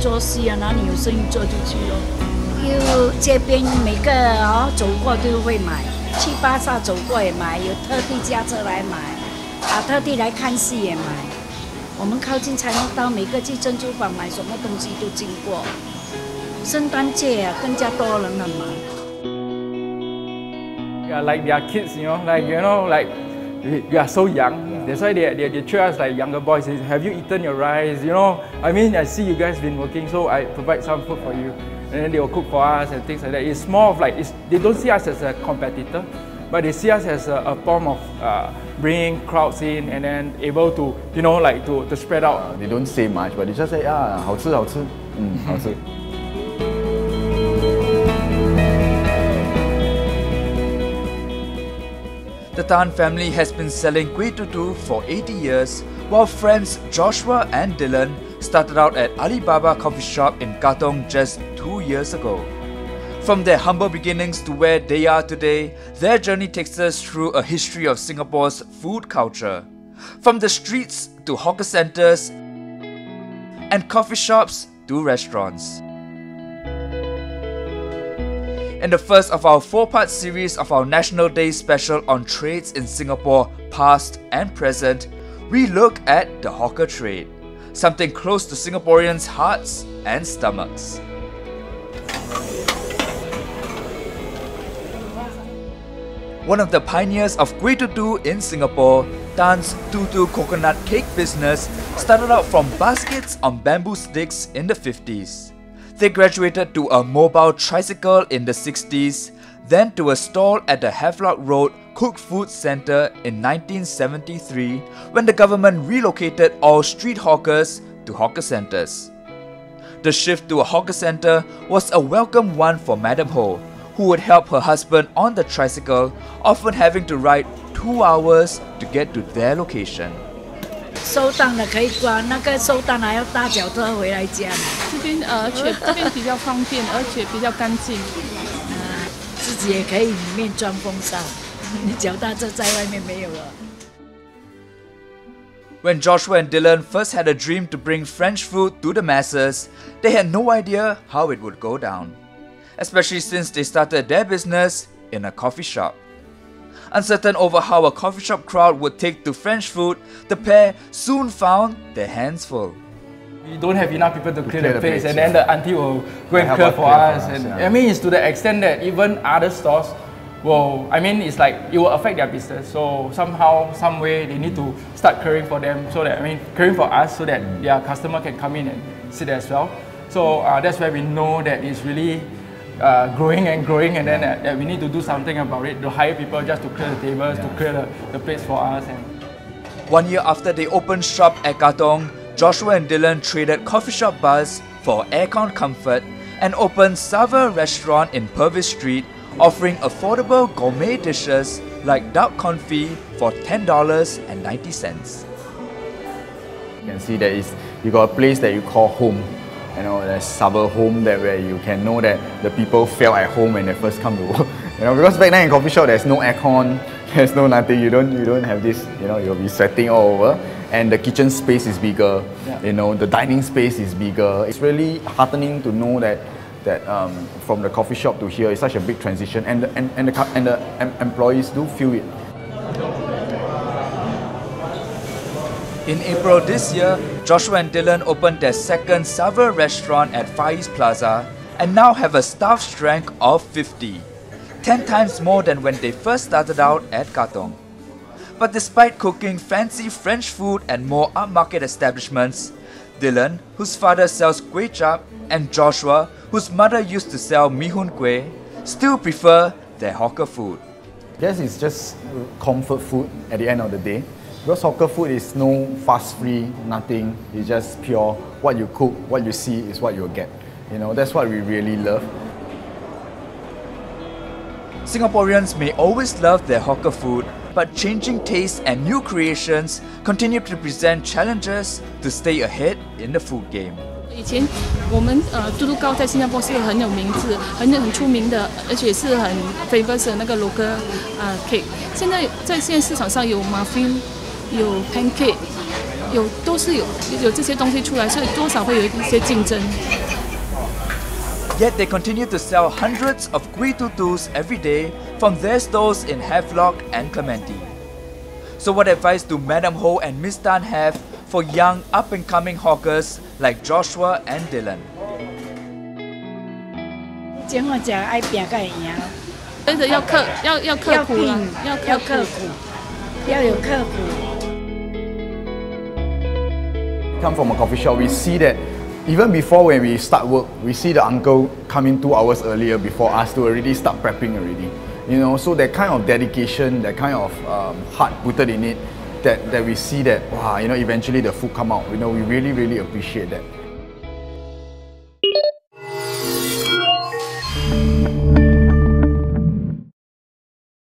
做戏啊，哪里有生意做就去咯。有街边每个走过都会买，去巴萨走过也买，有特地驾车来买，特地来看戏也买。我们靠近才能到，每个去珍珠坊买什么东西都经过。圣诞节更加多人来买。Yeah, like they are kids, like we are so young. That's why they treat us like younger boys. Say, have you eaten your rice? I mean, I see you guys been working, so I provide some food for you, and then they will cook for us and things like that. It's more of like they don't see us as a competitor, but they see us as a form of bringing crowds in and then able to, like to spread out. They don't say much, but they just say, yeah, 好吃好吃，好吃。The Tan family has been selling Kueh Tu Tu for 80 years, while friends Joshua and Dylan started out at Alibaba Coffee Shop in Katong just 2 years ago. From their humble beginnings to where they are today, their journey takes us through a history of Singapore's food culture. From the streets to hawker centres and coffee shops to restaurants. In the first of our 4-part series of our National Day special on trades in Singapore, past and present, we look at the hawker trade, something close to Singaporeans' hearts and stomachs. One of the pioneers of Kueh Tu Tu in Singapore, Tan's Tu Tu coconut cake business started out from baskets on bamboo sticks in the 50s. They graduated to a mobile tricycle in the 60s, then to a stall at the Havelock Road Cooked Food Centre in 1973 when the government relocated all street hawkers to hawker centres. The shift to a hawker centre was a welcome one for Madam Ho, who would help her husband on the tricycle, often having to ride 2 hours to get to their location. 收档的可以关，那个收档还要搭脚车回来家。这边这边比较方便，而且比较干净。自己也可以里面装风扇，你脚踏车在外面没有了。When Joshua and Dylan first had a dream to bring French food to the masses, they had no idea how it would go down, especially since they started their business in a coffee shop. Uncertain over how a coffee shop crowd would take to French food, the pair soon found their hands full. We don't have enough people to clear the place, and then the auntie will go and clear for us. And I mean, it's to the extent that even other stores will, it's like it will affect their business. So somehow, some way, they need to start clearing for them, so that clearing for us, so that their customer can come in and sit as well. So that's why we know that it's really growing and growing, and then that we need to do something about it, to hire people just to clear the tables, to clear the plates for us. And 1 year after they opened shop at Katong, Joshua and Dylan traded coffee shop buzz for aircon comfort and opened Sava restaurant in Purvis Street, offering affordable gourmet dishes like duck confit for $10.90. You can see that you got a place that you call home. There's Sava home where you can know that the people felt at home when they first come to work. Because back then in coffee shop there's no aircon, there's no nothing. You don't have this. You'll be sweating all over, and the kitchen space is bigger. Yeah. The dining space is bigger. It's really heartening to know that from the coffee shop to here is such a big transition, and the employees do feel it. In April this year, Joshua and Dylan opened their second Sava restaurant at Far East Plaza and now have a staff strength of 50, 10 times more than when they first started out at Katong. But despite cooking fancy French food at more upmarket establishments, Dylan, whose father sells kway chap, and Joshua, whose mother used to sell mihun kueh, still prefer their hawker food. I guess it's just comfort food at the end of the day. Because hawker food is no fuss-free, nothing. It's just pure. What you cook, what you see is what you'll get. That's what we really love. Singaporeans may always love their hawker food, but changing tastes and new creations continue to present challenges to stay ahead in the food game. 以前我们嘟嘟糕在新加坡是很有名字、很出名的，而且是很 famous 的那个 local cake。现在市场上有 muffin， 有 pancake，都是有这些东西出来，所以多少会有一些竞争。Yet they continue to sell hundreds of Kueh Tu Tus every day from their stores in Havelock and Clementi. So what advice do Madam Ho and Miss Tan have for young up-and-coming hawkers like Joshua and Dylan? 今我讲爱拼个赢，真的要刻苦了，要刻苦，要有刻苦。Come from a coffee shop, we see that even before when we start work, we see the uncle coming 2 hours earlier before us to already start prepping already. You know, so that kind of dedication, that kind of heart put in it, that we see that, wow, you know, eventually the food come out. You know, we really, really appreciate that.